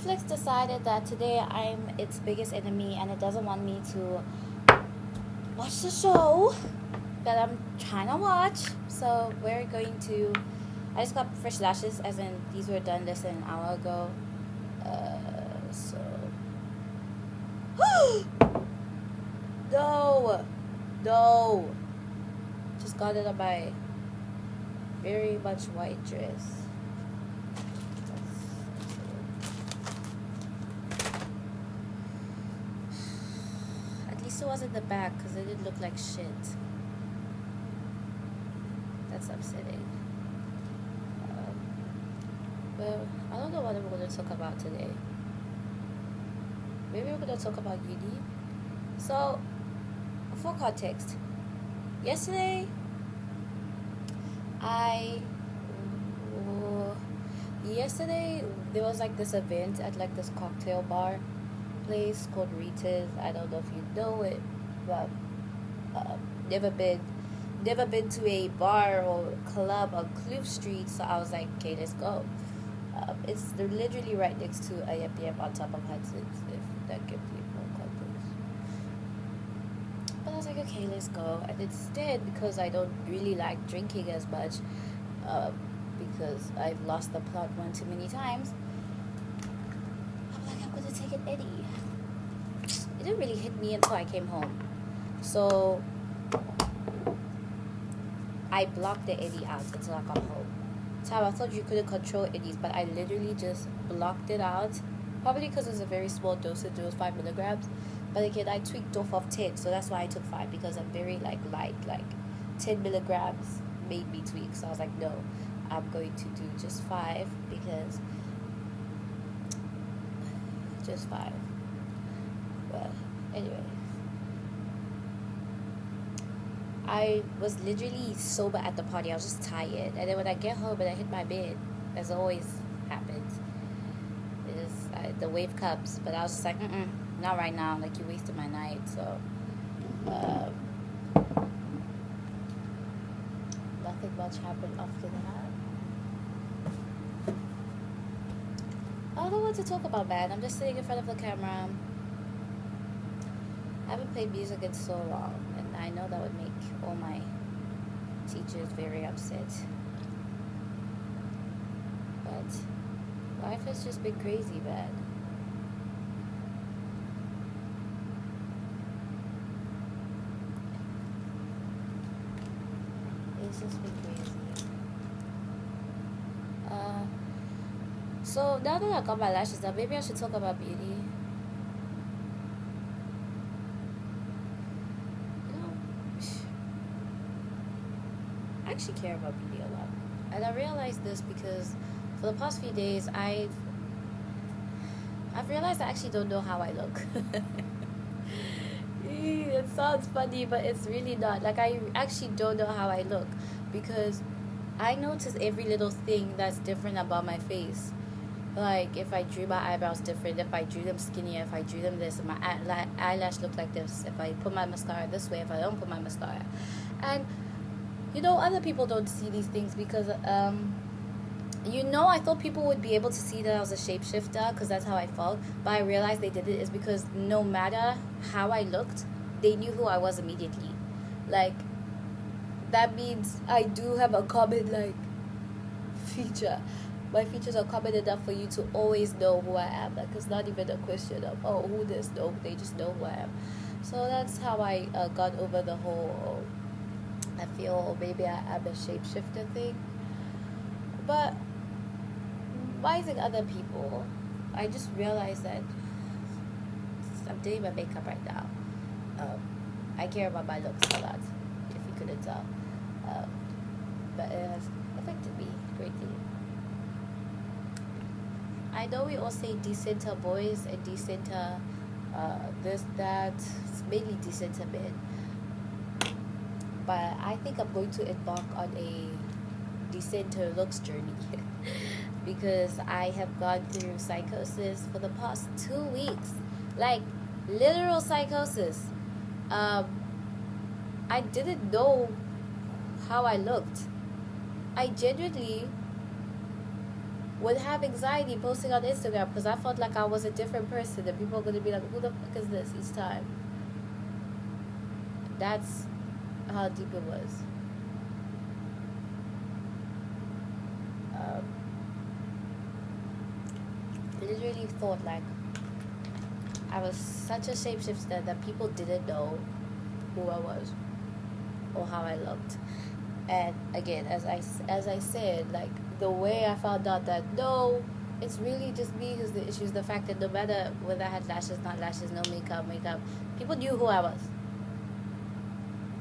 Netflix decided that today I'm its biggest enemy and it doesn't want me to watch the show that I'm trying to watch. So we're going to. I just got fresh lashes, as in these were done less than an hour ago. So. No! No! Just got it on my very much white dress. At least it wasn't the back because it did look like shit. That's upsetting. Well, I don't know what we're going to talk about today. Maybe we're going to talk about uni. So, for context, yesterday there was like this event at like this cocktail bar place called Rita's. I don't know if you know it, but never been to a bar or club on Kloof Street, so I was like, okay, let's go. They're literally right next to a yep on top of Hudson's, if that gives you more context. But I was like, okay, let's go. And instead, because I don't really like drinking as much, because I've lost the plot one too many times, I'm like, I'm gonna take an Eddie. It didn't really hit me until I came home. So I blocked the Eddie out until I got home. So I thought you couldn't control Eddies, but I literally just blocked it out. Probably because it was a very small dosage, it was 5 milligrams. But again, I tweaked off 10, so that's why I took 5, because I'm very light. 10 milligrams made me tweak. So I was like, no, I'm going to do just 5, because just 5. But anyway, I was literally sober at the party. I was just tired. And then when I get home and I hit my bed, as always happens, the wave comes. But I was just like, not right now. Like, you wasted my night. So, nothing much happened after that. I don't know what to talk about, man. I'm just sitting in front of the camera. I haven't played music in so long, and I know that would make all my teachers very upset. But life has just been crazy bad. It's just been crazy. So now that I got my lashes done, maybe I should talk about beauty. I actually care about beauty a lot, and I realized this because for the past few days I've realized I actually don't know how I look. It sounds funny, but it's really not. Like, I actually don't know how I look, because I notice every little thing that's different about my face. Like, if I drew my eyebrows different, if I drew them skinnier, if I drew them this, if my eyelash looked like this, if I put my mascara this way, if I don't put my mascara. And other people don't see these things because, I thought people would be able to see that I was a shapeshifter, because that's how I felt. But I realized they did it is because no matter how I looked, they knew who I was immediately. Like, that means I do have a common, feature. My features are common enough for you to always know who I am. Like, it's not even a question of, who this? No, they just know who I am. So that's how I got over the whole, I feel maybe I am a shapeshifter thing. But advising other people, I just realized that I'm doing my makeup right now. I care about my looks a lot, if you couldn't tell. But it has affected me greatly. I know we all say decenter boys and decenter this, that, it's mainly decenter men. But I think I'm going to embark on a decenter looks journey because I have gone through psychosis for the past 2 weeks. Like, literal psychosis. I didn't know how I looked. I genuinely would have anxiety posting on Instagram because I felt like I was a different person and people are going to be like, who the fuck is this each time? That's how deep it was. Um, literally thought like I was such a shapeshifter that people didn't know who I was or how I looked. And again, as I said, like the way I found out that no, it's really just me who's the issue is the fact that no matter whether I had lashes, not lashes, no makeup, people knew who I was.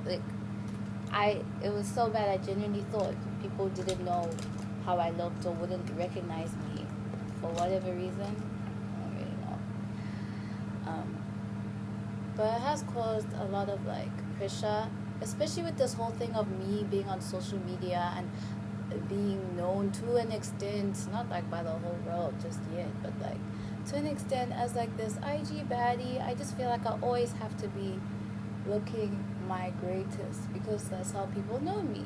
Like it was so bad. I genuinely thought people didn't know how I looked or wouldn't recognize me for whatever reason. I don't really know. But it has caused a lot of like pressure, especially with this whole thing of me being on social media and being known to an extent, not like by the whole world just yet, but like to an extent as like this IG baddie. I just feel like I always have to be looking my greatest because that's how people know me.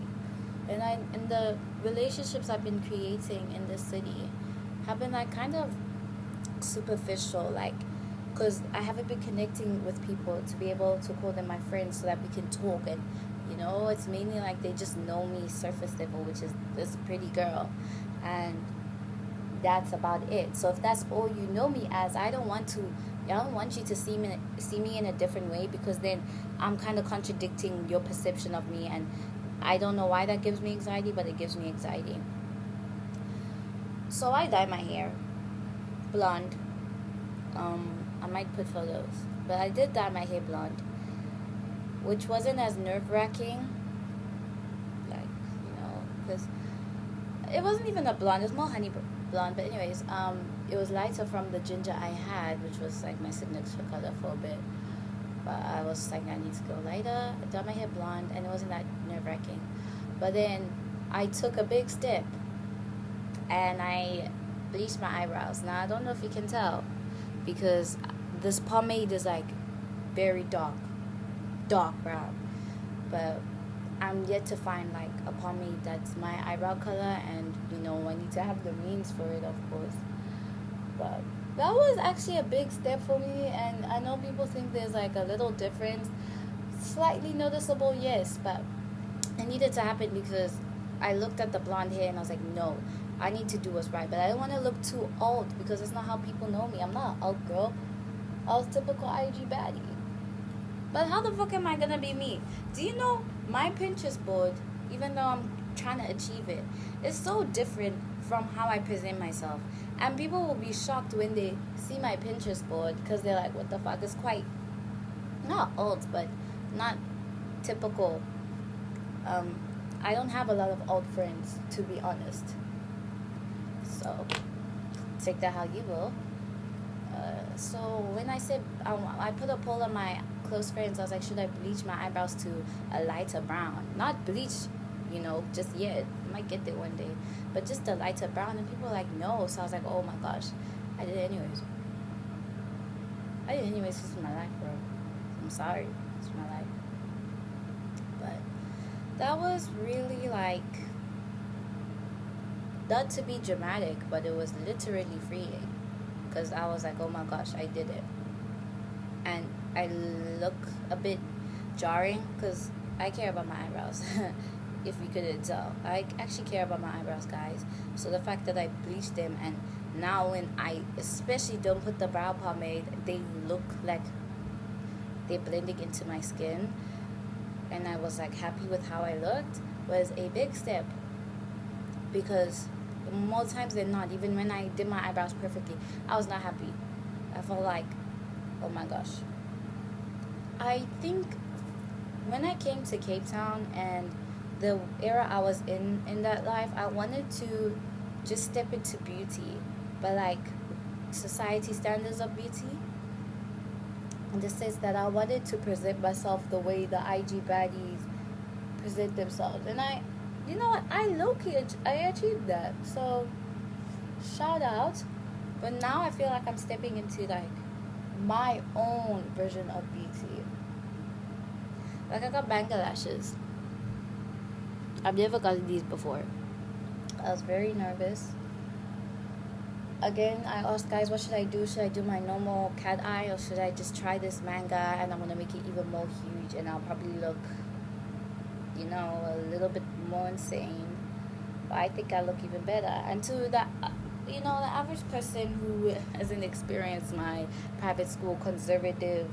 And the relationships I've been creating in this city have been like kind of superficial, like because I haven't been connecting with people to be able to call them my friends so that we can talk. And it's mainly like they just know me surface level, which is this pretty girl, and that's about it. So if that's all you know me as, I don't want you to see me in a different way, because then I'm kind of contradicting your perception of me, and I don't know why that gives me anxiety, but it gives me anxiety. So I dye my hair blonde. I might put photos, but I did dye my hair blonde, which wasn't as nerve-wracking, like, because it wasn't even a blonde, it was more honey blonde, but anyways, it was lighter from the ginger I had, which was like my signature color for a bit, but I was like, I need to go lighter. I dyed my hair blonde, and it wasn't that nerve-wracking, but then I took a big step, and I bleached my eyebrows. Now, I don't know if you can tell, because this pomade is like very dark brown, but I'm yet to find like a pomade that's my eyebrow color, and I need to have the means for it, of course. But that was actually a big step for me, and I know people think there's like a little difference, slightly noticeable, yes, but it needed to happen because I looked at the blonde hair and I was like, no, I need to do what's right. But I don't want to look too old, because that's not how people know me. I'm not an old girl. I was typical IG baddie. But how the fuck am I gonna be me? Do you know my Pinterest board, even though I'm trying to achieve it, is so different from how I present myself. And people will be shocked when they see my Pinterest board, because they're like, what the fuck? It's quite, not old, but not typical. I don't have a lot of old friends, to be honest. So, take that how you will. So when I said, I put a poll on my close friends, I was like, should I bleach my eyebrows to a lighter brown? Not bleach, just yet. I might get there one day. But just a lighter brown. And people were like, no. So I was like, oh my gosh. I did it anyways. This is my life, bro. I'm sorry. It's my life. But that was really like, not to be dramatic, but it was literally freeing. Because I was like, oh my gosh, I did it. And I look a bit jarring because I care about my eyebrows. If you couldn't tell, I actually care about my eyebrows, guys. So the fact that I bleached them, and now when I especially don't put the brow pomade, they look like they're blending into my skin, and I was like happy with how I looked, was a big step. Because more times than not, even when I did my eyebrows perfectly, I was not happy. I felt like, oh my gosh. I think when I came to Cape Town and the era I was in that life, I wanted to just step into beauty, but like society standards of beauty. And this says that I wanted to present myself the way the IG baddies present themselves, and you know what? I achieved that. So, shout out. But now I feel like I'm stepping into like my own version of beauty. Like I got banger lashes. I've never gotten these before. I was very nervous. again, I asked guys, what should I do? Should I do my normal cat eye, or should I just try this manga and I'm gonna make it even more huge and I'll probably look, a little bit more insane. But I think I look even better. And to the average person who hasn't experienced my private school conservative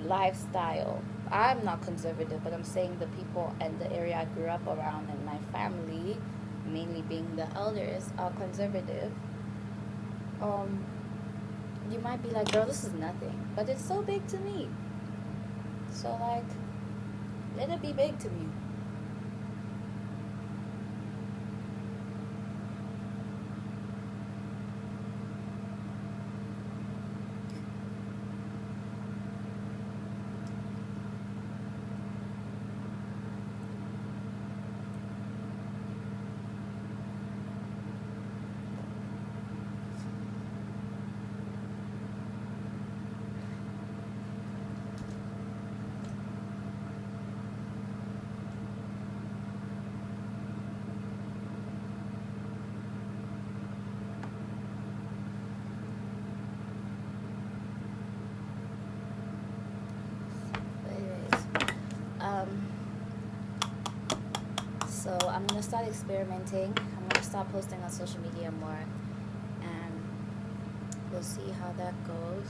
lifestyle, I'm not conservative, but I'm saying the people and the area I grew up around and my family, mainly being the elders, are conservative. um, you might be like, girl, this is nothing. But it's so big to me. So, like, let it be big to me. But anyways, so I'm gonna start experimenting. I'm gonna start posting on social media more, and we'll see how that goes.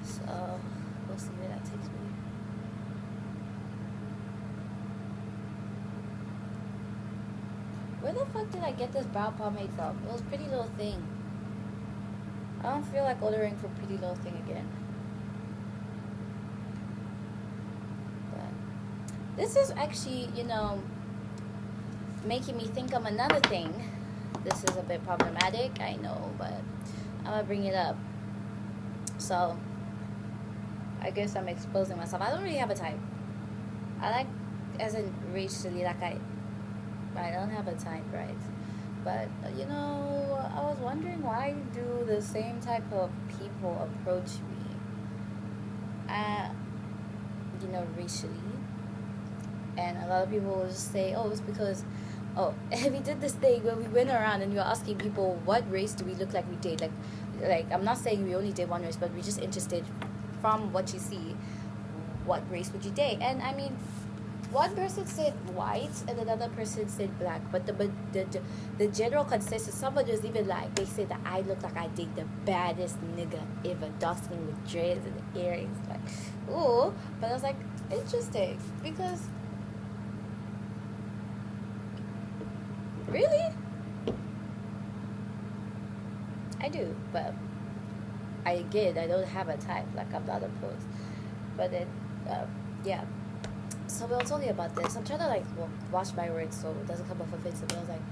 So we'll see where that takes me. Where the fuck did I get this brow pomade from? It was Pretty Little Thing. I don't feel like ordering from Pretty Little Thing again. But this is actually, making me think of another thing. This is a bit problematic, I know, but I'm gonna bring it up. So, I guess I'm exposing myself. I don't really have a type. I like, as in racially, like I don't have a type, right? But, I was wondering, why do the same type of people approach me, racially? And a lot of people will just say, oh, it's because, we did this thing where we went around and we were asking people, what race do we look like we date? Like I'm not saying we only date one race, but we're just interested from what you see, what race would you date? And I mean, one person said white and another person said black, but the general consensus, somebody was even like, they said that I look like I date the baddest nigga ever, dark skin with dreads and earrings, like, ooh. But I was like, interesting, because really, I do, but I don't have a type, like I'm not opposed, but then, yeah. So we were talking about this. I'm trying to watch my words so it doesn't come off offensive. But I was like,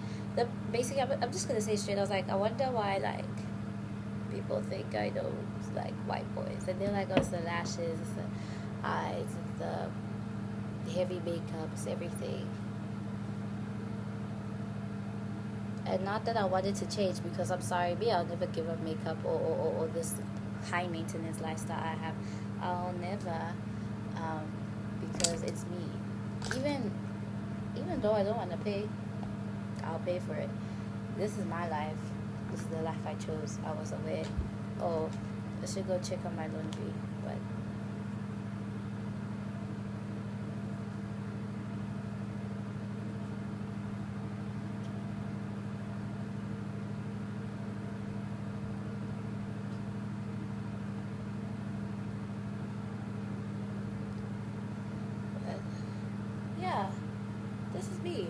basically, I'm just gonna say straight. I was like, I wonder why people think I don't like white boys, and they're like, oh, it's the lashes, it's the eyes, it's the heavy makeup, it's everything. And not that I wanted to change, because I'm sorry, me, I'll never give up makeup or this high maintenance lifestyle I have. I'll never. Because it's me. Even though I don't want to pay, I'll pay for it. This is my life. This is the life I chose. I was aware. Oh, I should go check on my laundry. But yeah, this is me.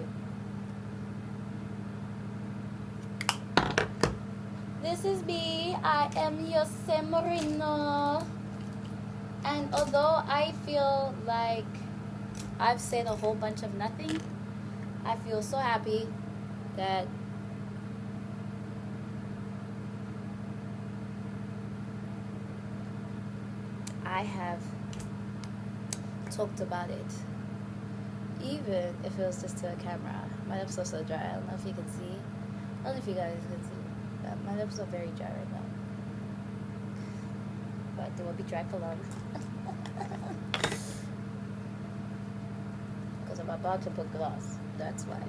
This is me. I am your Semorino. And although I feel like I've said a whole bunch of nothing, I feel so happy that I have talked about it. Even if it was just to a camera. My lips are so dry. I don't know if you can see. I don't know if you guys can see. But my lips are very dry right now. But they will be dry for long. Because I'm about to put gloss. That's why.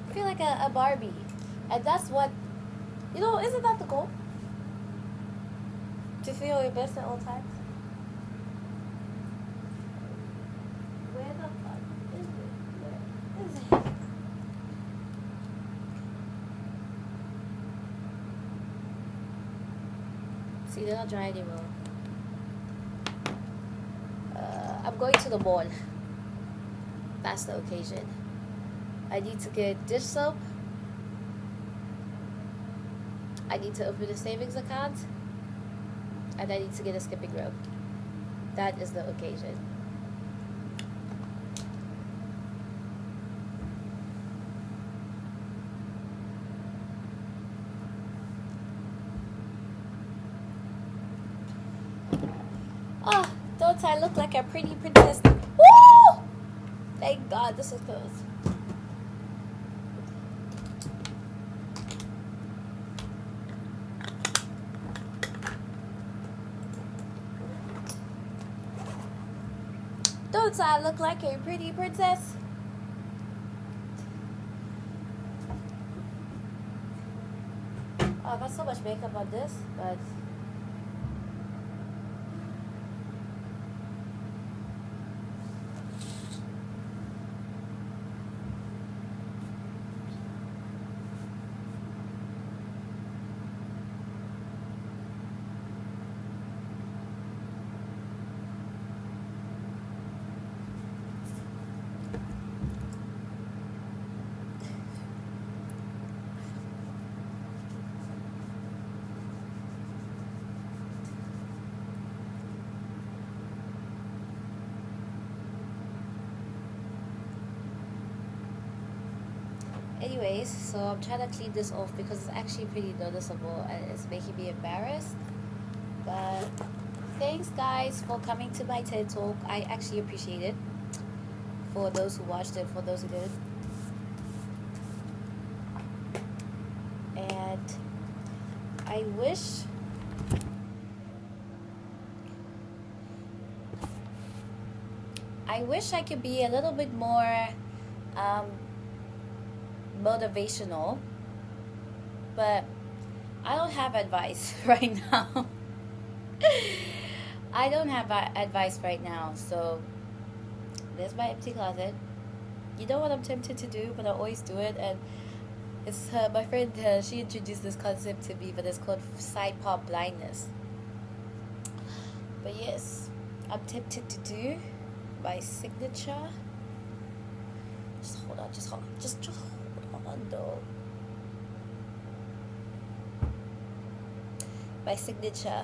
I feel like a Barbie. And that's what, isn't that the goal? To feel your best at all times? Where the fuck is it? Where is it? See, they're not dry anymore. I'm going to the mall. That's the occasion. I need to get dish soap. I need to open a savings account. And I need to get a skipping rope. That is the occasion. Oh, don't I look like a pretty princess? Woo! Thank God this is close. Don't I look like a pretty princess? Oh, I got so much makeup on this, but anyways, so I'm trying to clean this off because it's actually pretty noticeable and it's making me embarrassed. But thanks guys for coming to my TED Talk. I actually appreciate it. For those who watched it, for those who did. And I wish I could be a little bit more motivational, but I don't have advice right now. I don't have advice right now, so there's my empty closet. You know what I'm tempted to do, but I always do it, and it's my friend, she introduced this concept to me, but it's called side palm blindness. But yes, I'm tempted to do my signature. Just hold on though. My signature